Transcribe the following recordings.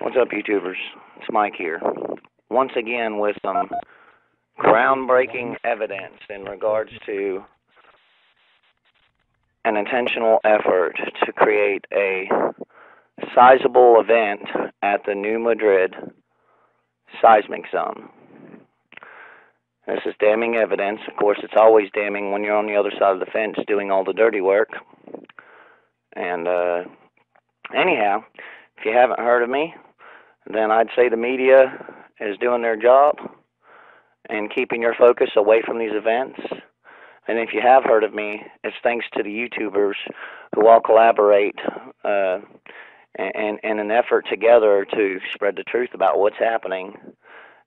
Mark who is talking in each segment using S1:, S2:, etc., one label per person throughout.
S1: What's up, YouTubers? It's Mike here. Once again with some groundbreaking evidence in regards to an intentional effort to create a sizable event at the New Madrid Seismic Zone. This is damning evidence. Of course, it's always damning when you're on the other side of the fence doing all the dirty work. And anyhow, if you haven't heard of me, then I'd say the media is doing their job and keeping your focus away from these events. And if you have heard of me, it's thanks to the YouTubers who all collaborate in an effort together to spread the truth about what's happening.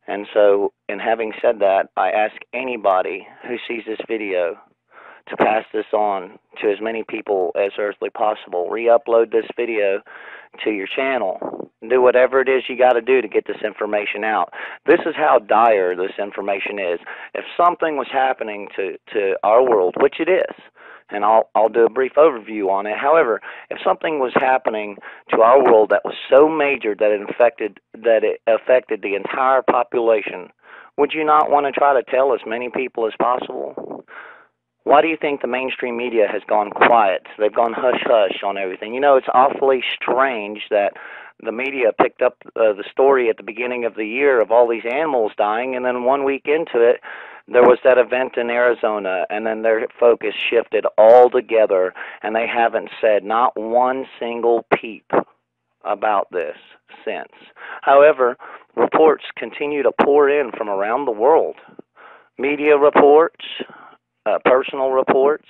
S1: And so, in having said that, I ask anybody who sees this video to pass this on to as many people as earthly possible. Re-upload this video to your channel. Do whatever it is you got to do to get this information out. This is how dire this information is. If something was happening to our world, which it is, and I'll do a brief overview on it. However, if something was happening to our world that was so major that it affected the entire population, would you not want to try to tell as many people as possible? Why do you think the mainstream media has gone quiet? They've gone hush-hush on everything. You know, it's awfully strange that the media picked up the story at the beginning of the year of all these animals dying, and then 1 week into it, there was that event in Arizona, and then their focus shifted altogether, and they haven't said not one single peep about this since. However, reports continue to pour in from around the world. Media reports, personal reports,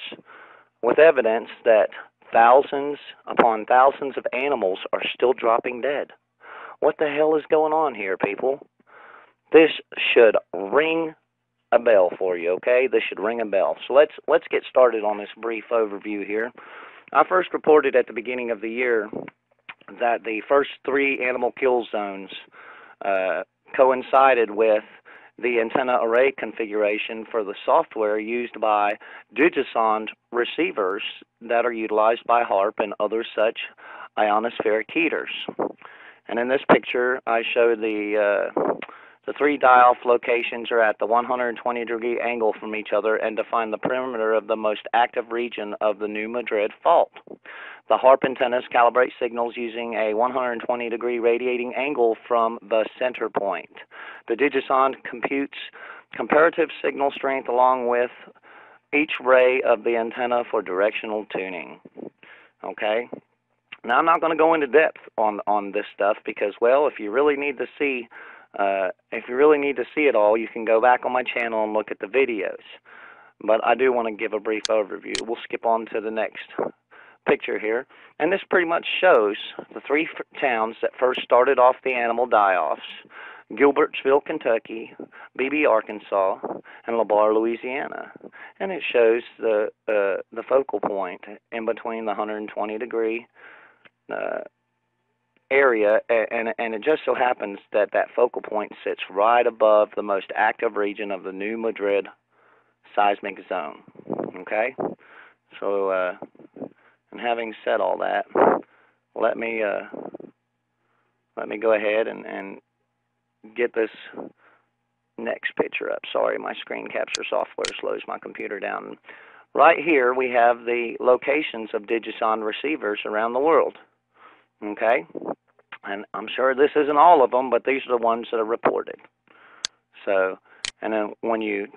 S1: with evidence that thousands upon thousands of animals are still dropping dead. What the hell is going on here, people? This should ring a bell for you, okay? This should ring a bell. So let's get started on this brief overview here. I first reported at the beginning of the year that the first 3 animal kill zones coincided with the antenna array configuration for the software used by Digisonde receivers that are utilized by HAARP and other such ionospheric heaters. And in this picture, I show the 3 die-off locations are at the 120-degree angle from each other and define the perimeter of the most active region of the New Madrid fault. The HAARP antennas calibrate signals using a 120-degree radiating angle from the center point. The Digisonde computes comparative signal strength along with each ray of the antenna for directional tuning. Okay? Now, I'm not going to go into depth on this stuff because, well, if you really need to see it all, you can go back on my channel and look at the videos. But I do want to give a brief overview. We'll skip on to the next picture here. And this pretty much shows the 3 towns that first started off the animal die-offs: Gilbertsville, Kentucky, Beebe, Arkansas, and LaBarre, Louisiana. And it shows the focal point in between the 120-degree area, and it just so happens that that focal point sits right above the most active region of the New Madrid Seismic Zone. Okay? So, and having said all that, let me go ahead and get this next picture up. Sorry, my screen capture software slows my computer down. Right here, we have the locations of Digisonde receivers around the world. Okay? And I'm sure this isn't all of them, but these are the ones that are reported. So, and then when you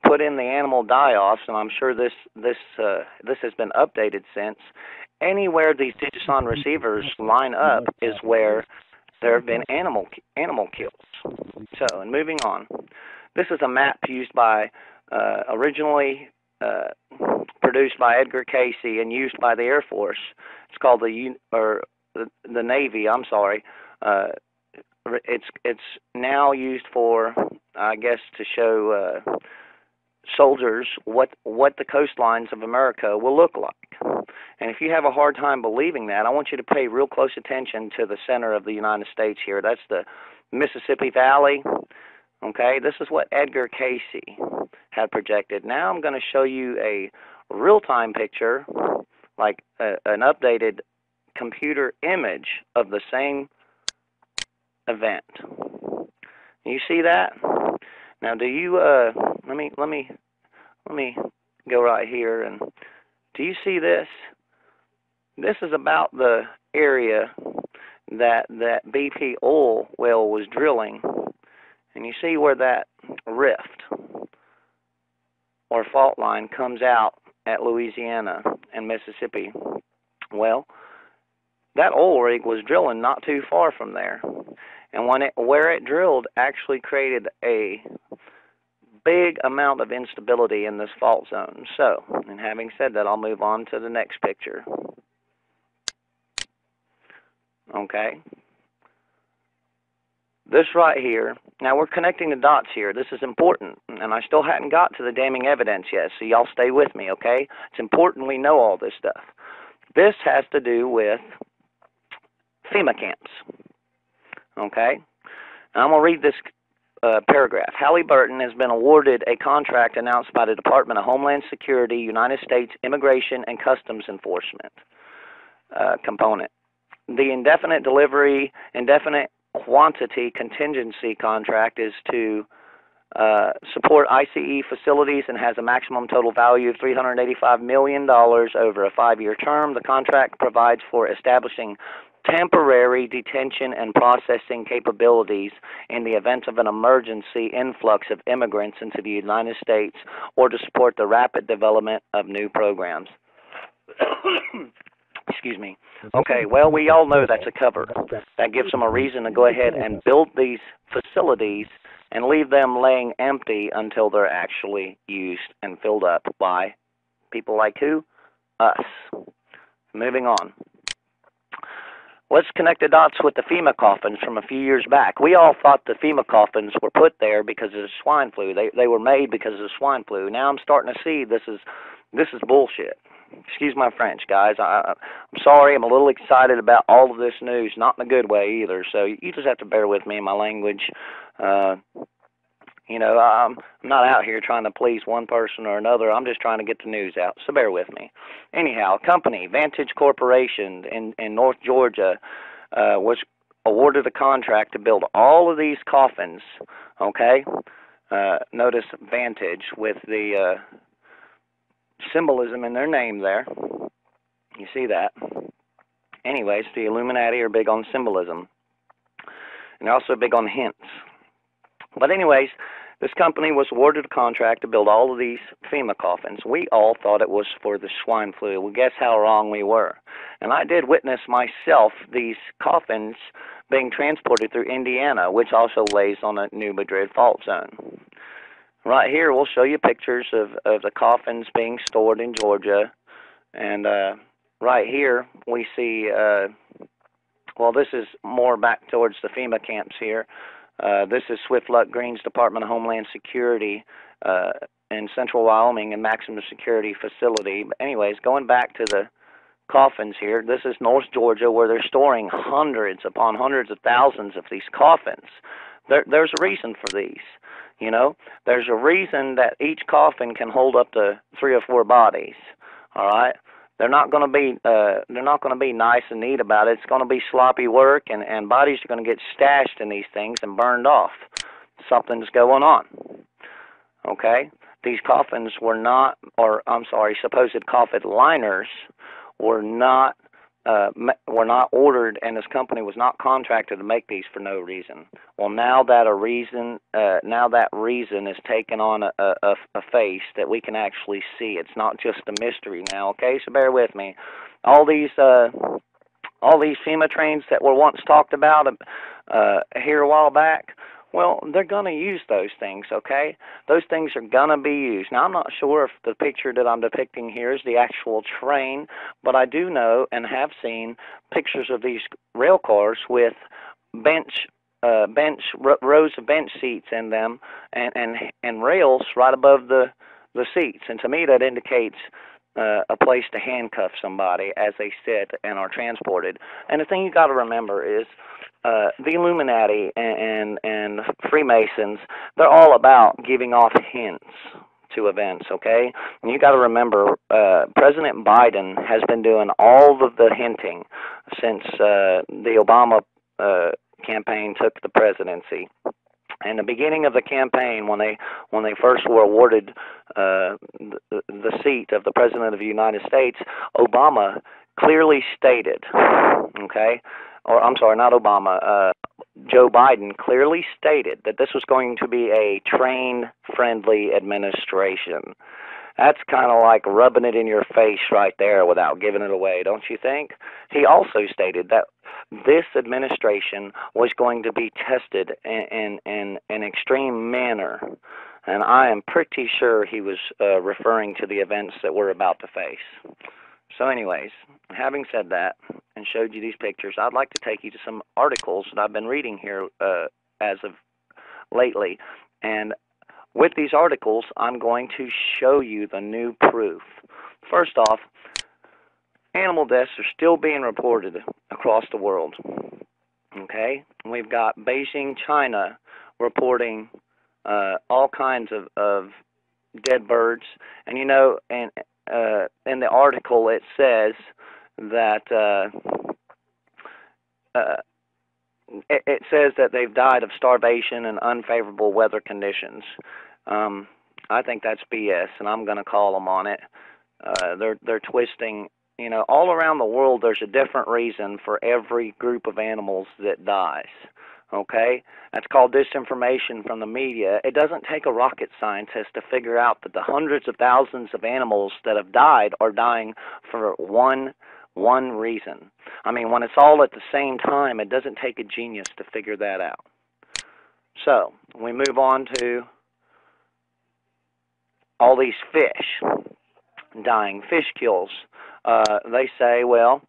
S1: put in the animal die-offs, and I'm sure this has been updated since, anywhere these Digisonde receivers line up is where there have been animal kills. So, and moving on, this is a map used by originally produced by Edgar Casey and used by the Air Force. It's called the Navy. I'm sorry. It's now used for, I guess, to show soldiers what the coastlines of America will look like. And if you have a hard time believing that, I want you to pay real close attention to the center of the United States here. That's the Mississippi Valley. Okay, this is what Edgar Casey had projected. Now I'm going to show you a real-time picture, like an updated computer image of the same event. You see that? Now, do you let me go right here, and do you see this? This is about the area that BP oil well was drilling, and you see where that rift or fault line comes out at Louisiana and Mississippi. Well, that oil rig was drilling not too far from there, and where it drilled actually created a big amount of instability in this fault zone. So, and having said that, I'll move on to the next picture. Okay. This right here, now we're connecting the dots here. This is important, and I still hadn't got to the damning evidence yet, so y'all stay with me, okay? It's important we know all this stuff. This has to do with FEMA camps, okay? Now I'm going to read this paragraph. Halliburton has been awarded a contract announced by the Department of Homeland Security, United States Immigration and Customs Enforcement component. The indefinite delivery, indefinite quantity contingency contract is to support ICE facilities and has a maximum total value of $385 million over a 5-year term. The contract provides for establishing temporary detention and processing capabilities in the event of an emergency influx of immigrants into the United States or to support the rapid development of new programs. Excuse me. Okay, well, we all know that's a cover. That gives them a reason to go ahead and build these facilities and leave them laying empty until they're actually used and filled up by people like who? Us. Moving on. Let's connect the dots with the FEMA coffins from a few years back. We all thought the FEMA coffins were put there because of the swine flu. They were made because of the swine flu. Now I'm starting to see this is bullshit. Excuse my French, guys. I'm sorry. I'm a little excited about all of this news, not in a good way either. So you just have to bear with me in my language. You know, I'm not out here trying to please one person or another. I'm just trying to get the news out, so bear with me. Anyhow, a company, Vantage Corporation in North Georgia, was awarded a contract to build all of these coffins, okay? Notice Vantage with the symbolism in their name there. You see that? Anyways, the Illuminati are big on symbolism, and they're also big on hints. But anyways, this company was awarded a contract to build all of these FEMA coffins. We all thought it was for the swine flu. Well, guess how wrong we were. And I did witness myself these coffins being transported through Indiana, which also lays on a New Madrid fault zone. Right here, we'll show you pictures of the coffins being stored in Georgia. And right here, we see, well, this is more back towards the FEMA camps here. This is Swift Luck Green's Department of Homeland Security in Central Wyoming and Maximum Security Facility. But anyways, going back to the coffins here, this is North Georgia where they're storing hundreds upon hundreds of thousands of these coffins. There's a reason for these. You know, there's a reason that each coffin can hold up to 3 or 4 bodies. All right, they're not going to be nice and neat about it. It's going to be sloppy work, and bodies are going to get stashed in these things and burned off. Something's going on. Okay, these coffins were not, or I'm sorry, supposed coffin liners were not ordered, and this company was not contracted to make these for no reason. Well, now that reason is taken on a face that we can actually see. It's not just a mystery now. Okay, so bear with me. All these FEMA trains that were once talked about here a while back. Well, they're going to use those things, okay? Those things are going to be used. Now, I'm not sure if the picture that I'm depicting here is the actual train, but I do know and have seen pictures of these rail cars with rows of bench seats in them and rails right above the seats. And to me, that indicates a place to handcuff somebody as they sit and are transported. And the thing you got to remember is the Illuminati and Freemasons, they're all about giving off hints to events, okay? And you got to remember, President Biden has been doing all of the hinting since the Obama campaign took the presidency. In the beginning of the campaign, when they first were awarded the seat of the President of the United States, Obama clearly stated, okay, or I'm sorry, not Obama, Joe Biden clearly stated that this was going to be a train-friendly administration. That's kind of like rubbing it in your face right there without giving it away, don't you think? He also stated that this administration was going to be tested in an extreme manner, and I am pretty sure he was referring to the events that we're about to face. So anyways, having said that and showed you these pictures, I'd like to take you to some articles that I've been reading here as of lately, and with these articles, I'm going to show you the new proof. First off, animal deaths are still being reported across the world. Okay? We've got Beijing, China, reporting all kinds of dead birds. And you know, in the article it says that it says that they've died of starvation and unfavorable weather conditions. I think that's BS, and I'm going to call them on it. They're twisting. You know, all around the world, there's a different reason for every group of animals that dies. Okay, that's called disinformation from the media. It doesn't take a rocket scientist to figure out that the hundreds of thousands of animals that have died are dying for one reason. I mean, when it's all at the same time, it doesn't take a genius to figure that out. So, we move on to all these fish dying, fish kills. They say, well,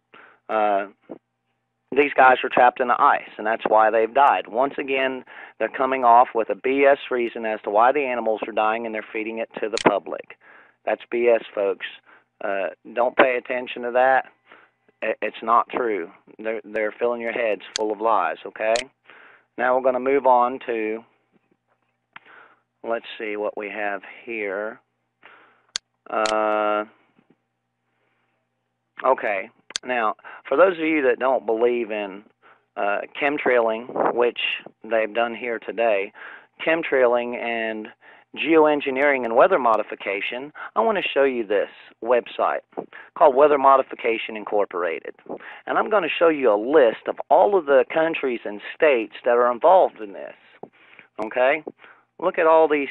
S1: these guys were trapped in the ice, and that's why they've died. Once again, they're coming off with a BS reason as to why the animals are dying, and they're feeding it to the public. That's BS, folks. Don't pay attention to that. It's not true. They're filling your heads full of lies, okay? Now we're going to move on to, let's see what we have here. Okay, now, for those of you that don't believe in chemtrailing, which they've done here today, chemtrailing and geoengineering and weather modification, I want to show you this website called Weather Modification Incorporated. And I'm going to show you a list of all of the countries and states that are involved in this. Okay? Look at all these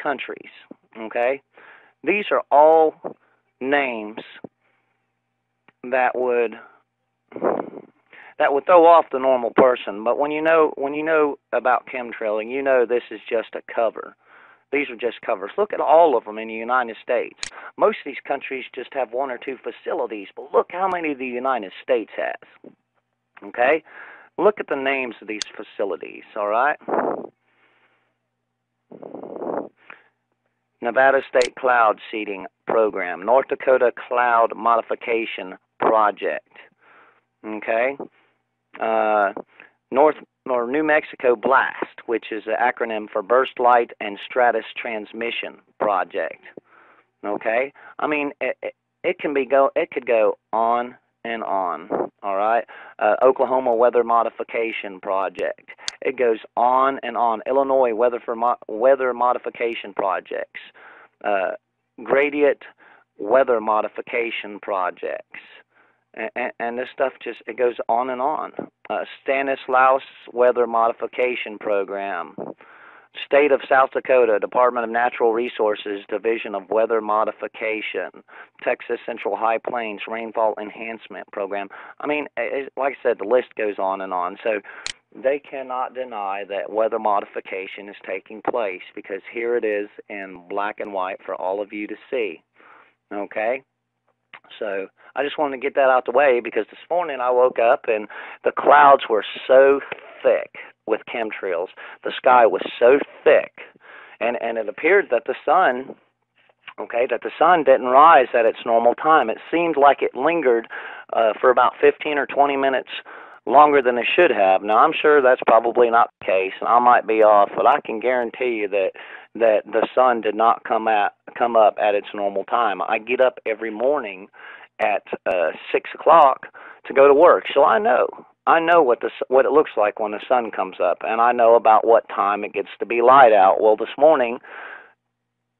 S1: countries. Okay? These are all names that would throw off the normal person, but when you know about chemtrailing, you know this is just a cover. These are just covers. Look at all of them in the United States. Most of these countries just have one or two facilities, but look how many the United States has. Okay? Look at the names of these facilities, all right? Nevada State Cloud Seeding Program, North Dakota Cloud Modification Project, okay? New Mexico BLAST, which is an acronym for Burst Light and Stratus Transmission Project, okay? I mean, it could go on and on, all right? Oklahoma Weather Modification Project. It goes on and on. Illinois Weather Modification Projects. Gradient Weather Modification Projects. And this stuff just, it goes on and on. Stanislaus Weather Modification Program. State of South Dakota, Department of Natural Resources, Division of Weather Modification. Texas Central High Plains Rainfall Enhancement Program. I mean, like I said, the list goes on and on. So they cannot deny that weather modification is taking place, because here it is in black and white for all of you to see. Okay? So I just wanted to get that out the way, because this morning I woke up and the clouds were so thick with chemtrails. The sky was so thick, and it appeared that the sun, didn't rise at its normal time. It seemed like it lingered for about 15 or 20 minutes longer than it should have. Now, I'm sure that's probably not the case, and I might be off, but I can guarantee you that the sun did not come up at its normal time. I get up every morning at 6 o'clock to go to work, so I know I know what it looks like when the sun comes up, and I know about what time it gets to be light out. Well, this morning,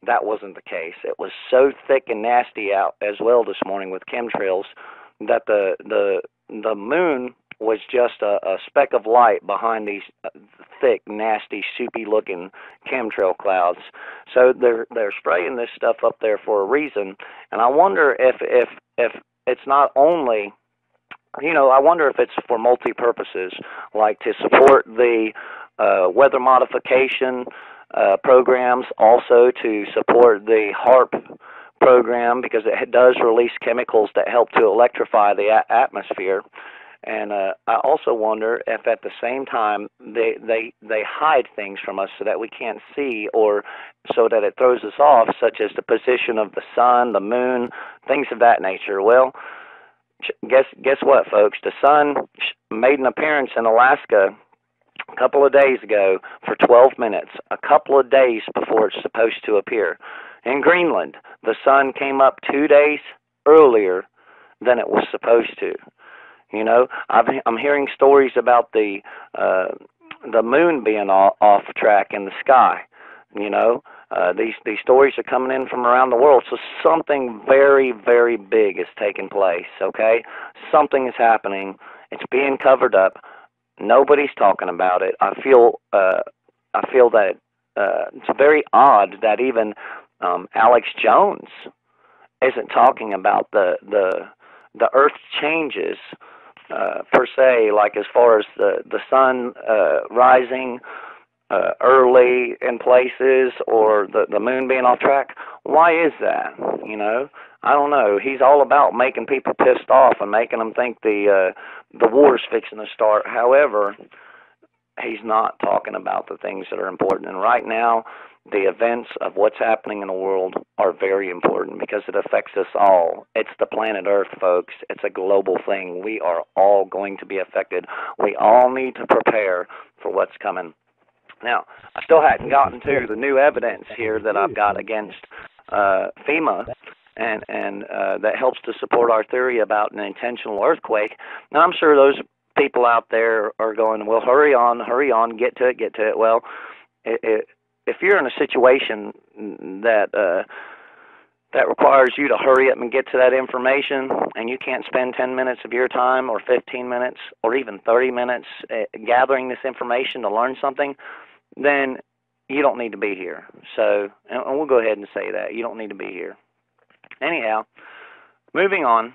S1: that wasn't the case. It was so thick and nasty out as well this morning with chemtrails that the moon was just a speck of light behind these thick, nasty, soupy-looking chemtrail clouds. So they're spraying this stuff up there for a reason, and I wonder if it's not only, I wonder if it's for multi-purposes, like to support the weather modification programs, also to support the HARP program, because it does release chemicals that help to electrify the atmosphere. And I also wonder if at the same time they hide things from us so that we can't see, or so that it throws us off, such as the position of the sun, the moon, things of that nature. Well, guess what, folks? The sun made an appearance in Alaska a couple of days ago for 12 minutes, a couple of days before it's supposed to appear. In Greenland, the sun came up 2 days earlier than it was supposed to. I'm hearing stories about the moon being off track in the sky. These stories are coming in from around the world, so something very, very big is taking place. Okay, something is happening. It's being covered up. Nobody's talking about it. I feel that it's very odd that even Alex Jones isn't talking about the Earth changes per se, like as far as the sun rising early in places, or the moon being off track. Why is that? I don't know. He's all about making people pissed off and making them think the war's fixing to start. However, he's not talking about the things that are important. And right now, the events of what's happening in the world are very important because it affects us all. It's the planet Earth, folks. It's a global thing. We are all going to be affected. We all need to prepare for what's coming. Now, I still hadn't gotten to the new evidence here that I've got against FEMA, and that helps to support our theory about an intentional earthquake. Now, I'm sure those people out there are going, well, hurry on, get to it. Well, if you're in a situation that requires you to hurry up and get to that information, and you can't spend 10 minutes of your time, or 15 minutes, or even 30 minutes gathering this information to learn something, then you don't need to be here. So, and we'll go ahead and say that. You don't need to be here. Anyhow, moving on,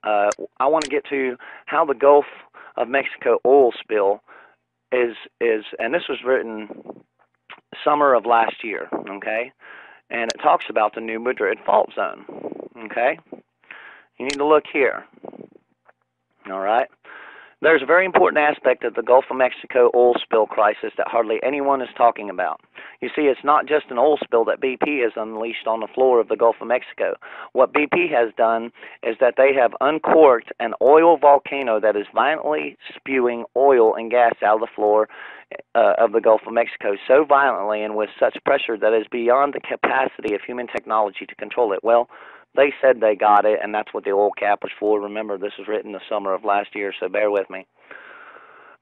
S1: I want to get to how the Gulf of Mexico oil spill is, and this was written summer of last year, okay? And it talks about the New Madrid fault zone, okay? You need to look here, all right? There's a very important aspect of the Gulf of Mexico oil spill crisis that hardly anyone is talking about. You see, it's not just an oil spill that BP has unleashed on the floor of the Gulf of Mexico. What BP has done is that they have uncorked an oil volcano that is violently spewing oil and gas out of the floor of the Gulf of Mexico so violently and with such pressure that is beyond the capacity of human technology to control it. Well, they said they got it, and that's what the oil cap was for. Remember, this was written the summer of last year, so bear with me.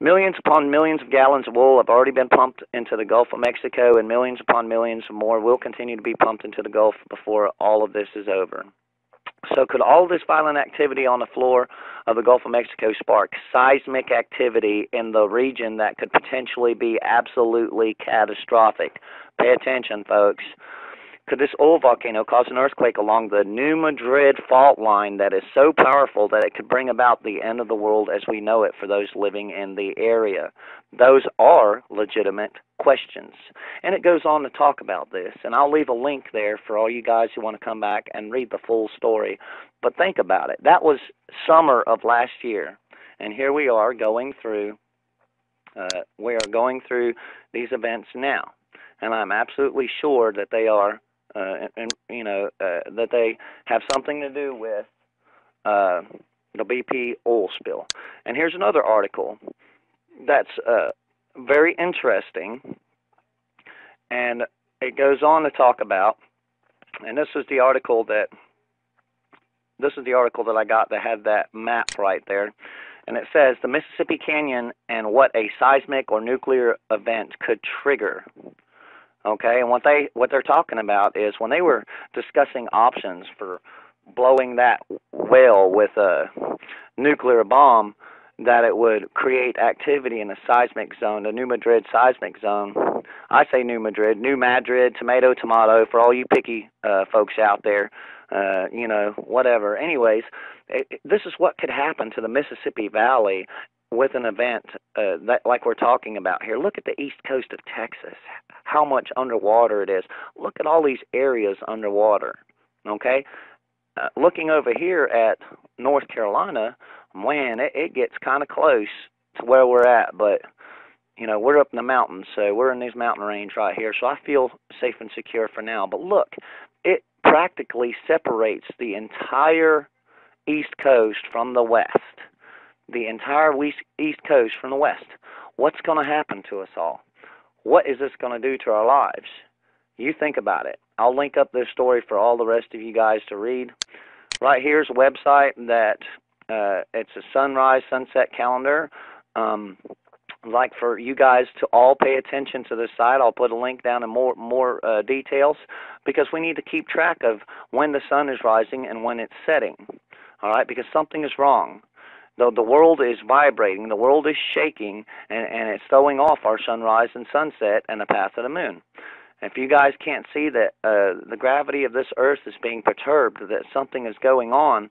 S1: Millions upon millions of gallons of oil have already been pumped into the Gulf of Mexico, and millions upon millions more will continue to be pumped into the Gulf before all of this is over. So could all this violent activity on the floor of the Gulf of Mexico spark seismic activity in the region that could potentially be absolutely catastrophic? Pay attention, folks. Could this oil volcano cause an earthquake along the New Madrid fault line that is so powerful that it could bring about the end of the world as we know it for those living in the area? Those are legitimate questions. And it goes on to talk about this, and I'll leave a link there for all you guys who want to come back and read the full story. But think about it. That was summer of last year, and here we are going through these events now. And I'm absolutely sure that they are that they have something to do with the BP oil spill. And here's another article that's very interesting, and it goes on to talk about, and this is the article that I got that had that map right there, And it says the Mississippi Canyon and what a seismic or nuclear event could trigger. Okay, and what they're talking about is when they were discussing options for blowing that whale with a nuclear bomb, that it would create activity in the seismic zone, the New Madrid Seismic Zone. I say New Madrid, tomato, tomato, for all you picky folks out there, you know, whatever. Anyways, this is what could happen to the Mississippi Valley with an event that, like we're talking about here. Look at the east coast of Texas, how much underwater it is. Look at all these areas underwater, okay? Looking over here at North Carolina, man, it gets kind of close to where we're at, but, you know, we're up in the mountains, so we're in this mountain range right here, so I feel safe and secure for now. But look, it practically separates the entire east coast from the west. The entire east coast from the west. What's going to happen to us all? What is this going to do to our lives? You think about it. I'll link up this story for all the rest of you guys to read. Right here's a website that it's a sunrise, sunset calendar. Like for you guys to all pay attention to this site, I'll put a link down in more details, because we need to keep track of when the sun is rising and when it's setting. All right, because something is wrong. The world is vibrating, the world is shaking, and it's throwing off our sunrise and sunset and the path of the moon. If you guys can't see that the gravity of this earth is being perturbed, that something is going on,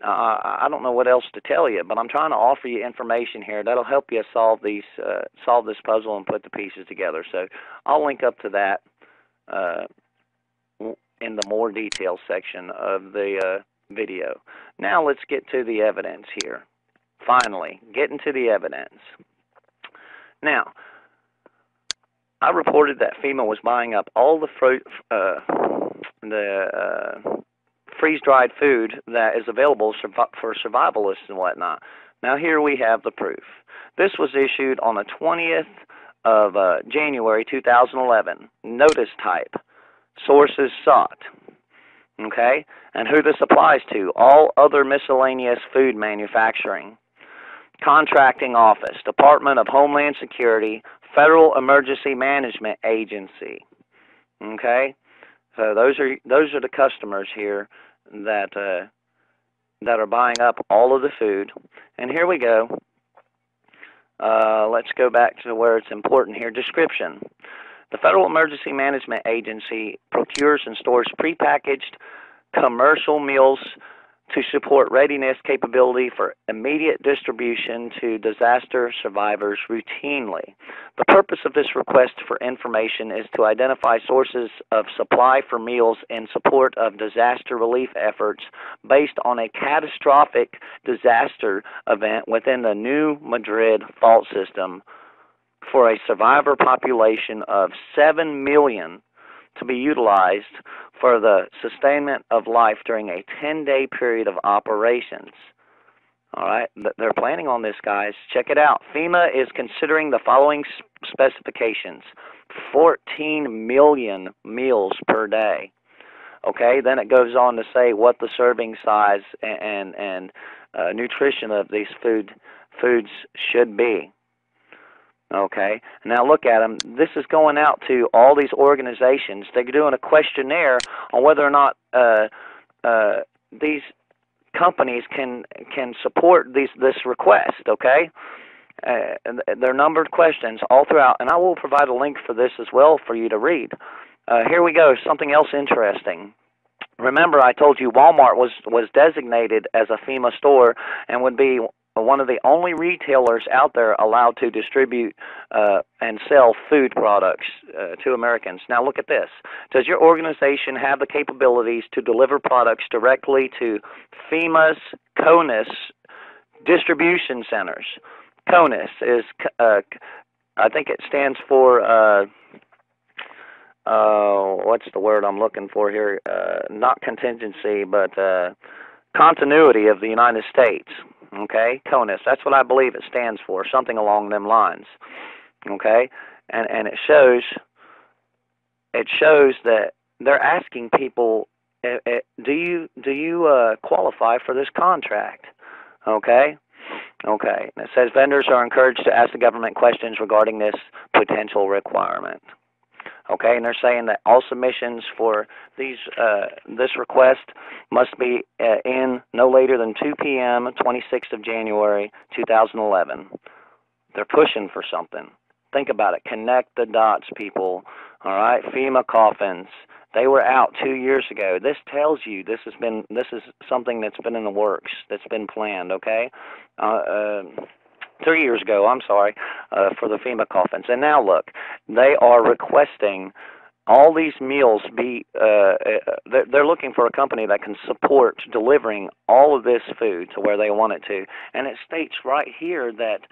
S1: I don't know what else to tell you, but I'm trying to offer you information here that'll help you solve this puzzle and put the pieces together. So I'll link up to that in the more details section of the video. Now let's get to the evidence here. Finally, getting to the evidence. Now, I reported that FEMA was buying up all the freeze-dried food that is available for survivalists and whatnot. Now here we have the proof. This was issued on the 20th of January 2011. Notice type. Sources sought. Okay? And who this applies to? All other miscellaneous food manufacturing. Contracting Office, Department of Homeland Security, Federal Emergency Management Agency. Okay? So those are the customers here that are buying up all of the food. And here we go. Let's go back to where it's important here. Description. The Federal Emergency Management Agency procures and stores prepackaged commercial meals to support readiness capability for immediate distribution to disaster survivors routinely. The purpose of this request for information is to identify sources of supply for meals in support of disaster relief efforts based on a catastrophic disaster event within the New Madrid fault system for a survivor population of 7 million to be utilized for the sustainment of life during a 10-day period of operations. All right, they're planning on this, guys. Check it out. FEMA is considering the following specifications: 14 million meals per day. Okay, then it goes on to say what the serving size and nutrition of these foods should be. Okay, now look at them. This is going out to all these organizations. They're doing a questionnaire on whether or not these companies can support this request. Okay, and they're numbered questions all throughout, and I will provide a link for this as well for you to read. Here we go. Something else interesting. Remember, I told you Walmart was designated as a FEMA store and would be one of the only retailers out there allowed to distribute and sell food products to Americans. Now look at this. Does your organization have the capabilities to deliver products directly to FEMA's CONUS distribution centers? CONUS is, I think it stands for, what's the word I'm looking for here? Not contingency, but continuity of the United States. Okay, CONUS. That's what I believe it stands for, something along them lines. Okay, and it shows that they're asking people, do you qualify for this contract? Okay, Okay. And it says vendors are encouraged to ask the government questions regarding this potential requirement. Okay, and they're saying that all submissions for this request must be in no later than 2 p.m. 26th of January 2011. They're pushing for something. Think about it. Connect the dots, people. All right, FEMA coffins. They were out 2 years ago. This tells you this is something that's been in the works, that's been planned. Okay. 3 years ago, I'm sorry, for the FEMA coffins. And now look, they are requesting all these meals be, they're looking for a company that can support delivering all of this food to where they want it to. And it states right here that,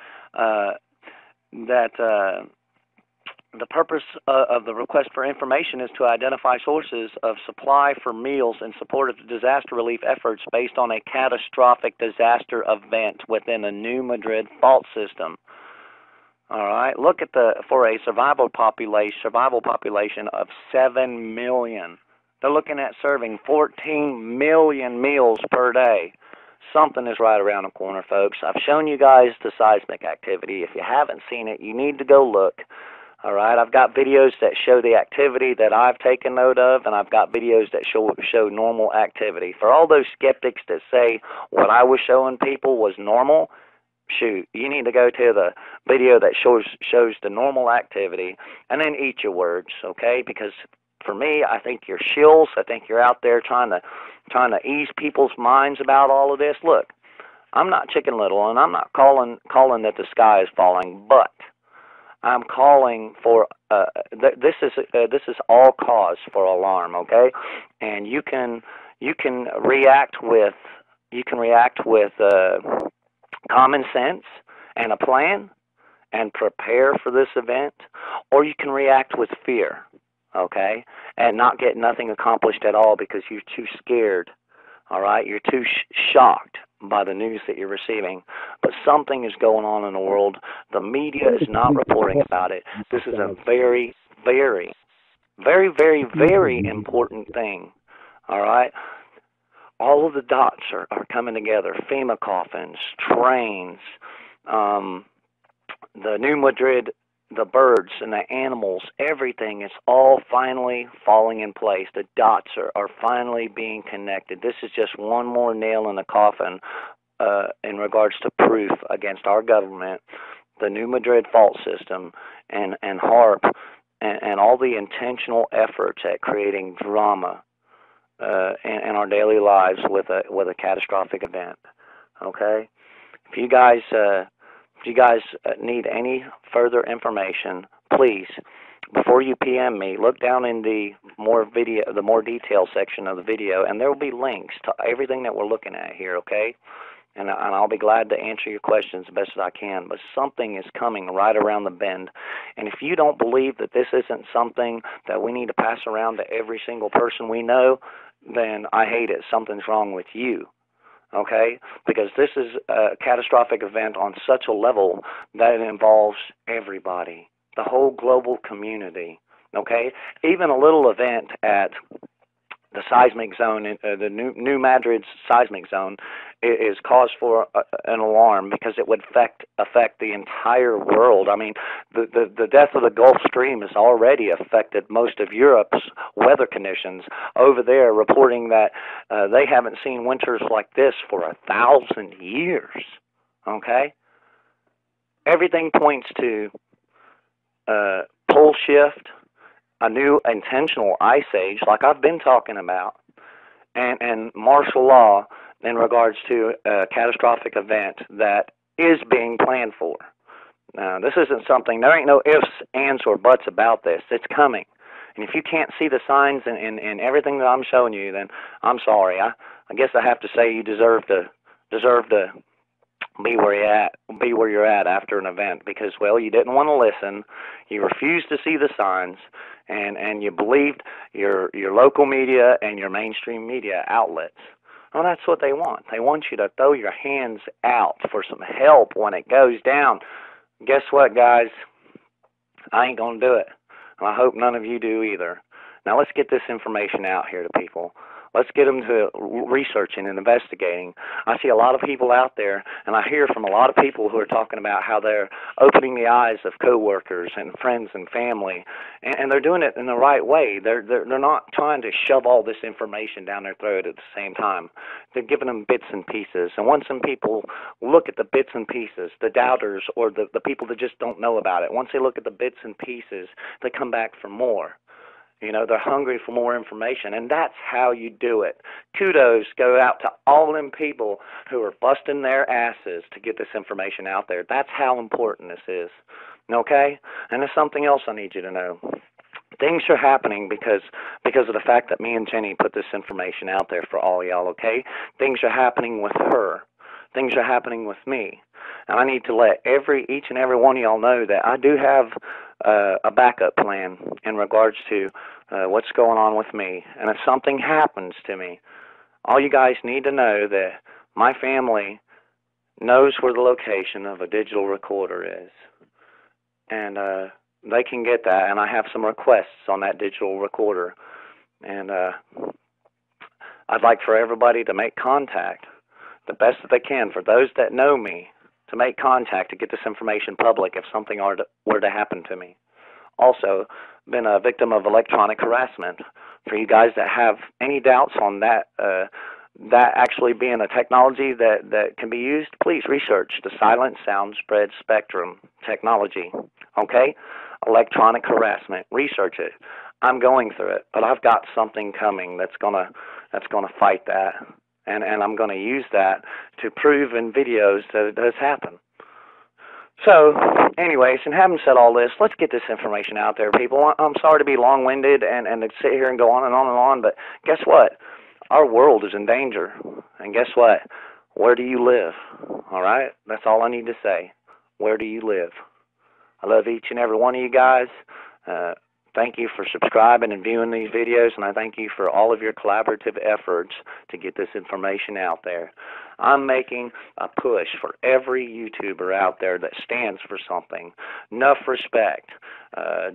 S1: the purpose of the request for information is to identify sources of supply for meals in support of disaster relief efforts based on a catastrophic disaster event within the New Madrid fault system. All right, look at for a survival population of 7 million. They're looking at serving 14 million meals per day. Something is right around the corner, folks. I've shown you guys the seismic activity. If you haven't seen it, you need to go look. All right, I've got videos that show the activity that I've taken note of, and I've got videos that show normal activity. For all those skeptics that say what I was showing people was normal, shoot, you need to go to the video that shows the normal activity, and then eat your words, okay? Because for me, I think you're shills. I think you're out there trying to ease people's minds about all of this. Look, I'm not Chicken Little, and I'm not calling that the sky is falling, but I'm calling for this is all cause for alarm, okay? And you can react with common sense and a plan and prepare for this event, or you can react with fear, okay, and not get nothing accomplished at all because you're too scared. All right, you're too shocked by the news that you're receiving. But something is going on in the world. The media is not reporting about it. This is a very, very, very, very, very important thing. All right? All of the dots are coming together. FEMA coffins, trains, the New Madrid, the birds and the animals, everything is all finally falling in place. The dots are finally being connected. This is just one more nail in the coffin in regards to proof against our government, the New Madrid fault system, and HARP, and all the intentional efforts at creating drama in our daily lives with a catastrophic event. Okay? If you guys need any further information, please, before you PM me, look down in the more detail section of the video, and there will be links to everything that we're looking at here, okay? And I'll be glad to answer your questions the best as I can, but something is coming right around the bend. And if you don't believe that this isn't something that we need to pass around to every single person we know, then I hate it. Something's wrong with you. Okay, because this is a catastrophic event on such a level that it involves everybody, the whole global community. Okay, even a little event at the seismic zone, the New Madrid Seismic Zone, is cause for an alarm because it would affect the entire world. I mean, the death of the Gulf Stream has already affected most of Europe's weather conditions. Over there, reporting that they haven't seen winters like this for 1,000 years. Okay, everything points to pole shift, a new intentional ice age, like I've been talking about, and martial law in regards to a catastrophic event that is being planned for. Now, this isn't something, there ain't no ifs, ands, or buts about this. It's coming. And if you can't see the signs and everything that I'm showing you, then I'm sorry. I guess I have to say you deserve to be where you're at after an event because, well, you didn't want to listen, you refused to see the signs, and you believed your local media and your mainstream media outlets. Well, that's what they want. They want you to throw your hands out for some help when it goes down. Guess what, guys? I ain't going to do it. And I hope none of you do either. Now, let's get this information out here to people. Let's get them to researching and investigating. I see a lot of people out there, and I hear from a lot of people who are talking about how they're opening the eyes of coworkers and friends and family, and they're doing it in the right way. They're not trying to shove all this information down their throat at the same time. They're giving them bits and pieces. And once some people look at the bits and pieces, the doubters or the people that just don't know about it, once they look at the bits and pieces, they come back for more. You know, they're hungry for more information, and that's how you do it. Kudos go out to all them people who are busting their asses to get this information out there. That's how important this is, okay? And there's something else I need you to know. Things are happening because of the fact that me and Jenny put this information out there for all y'all, okay? Things are happening with her. Things are happening with me. And I need to let each and every one of y'all know that I do have a backup plan in regards to what's going on with me. And if something happens to me, all you guys need to know that my family knows where the location of a digital recorder is. And they can get that, and I have some requests on that digital recorder. And I'd like for everybody to make contact the best that they can, for those that know me, to make contact to get this information public if something were to happen to me. Also, been a victim of electronic harassment. For you guys that have any doubts on that, that actually being a technology that can be used, please research the silent sound spread spectrum technology, okay? Electronic harassment, research it. I'm going through it, but I've got something coming that's gonna fight that. And I'm going to use that to prove in videos that it does happen. So, anyways, and having said all this, let's get this information out there, people. I'm sorry to be long-winded and to sit here and go on and on and on, but guess what? Our world is in danger. And guess what? Where do you live? All right? That's all I need to say. Where do you live? I love each and every one of you guys. Thank you for subscribing and viewing these videos, and I thank you for all of your collaborative efforts to get this information out there. I'm making a push for every YouTuber out there that stands for something. Enough respect.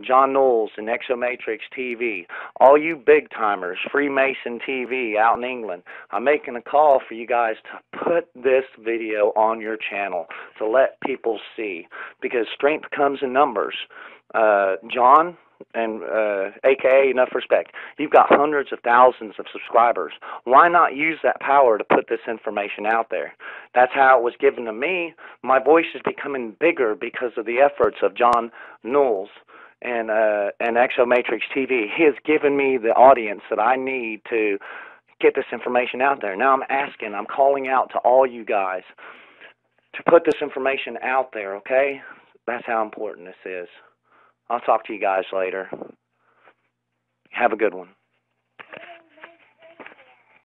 S1: John Knowles and Exomatrix TV, all you big timers, Freemason TV out in England, I'm making a call for you guys to put this video on your channel to let people see, because strength comes in numbers. John and AKA Enough Respect, you've got hundreds of thousands of subscribers. Why not use that power to put this information out there? That's how it was given to me. My voice is becoming bigger because of the efforts of John Knowles and Exomatrix TV. He has given me the audience that I need to get this information out there. Now I'm calling out to all you guys to put this information out there, okay? That's how important this is. I'll talk to you guys later. Have a good one.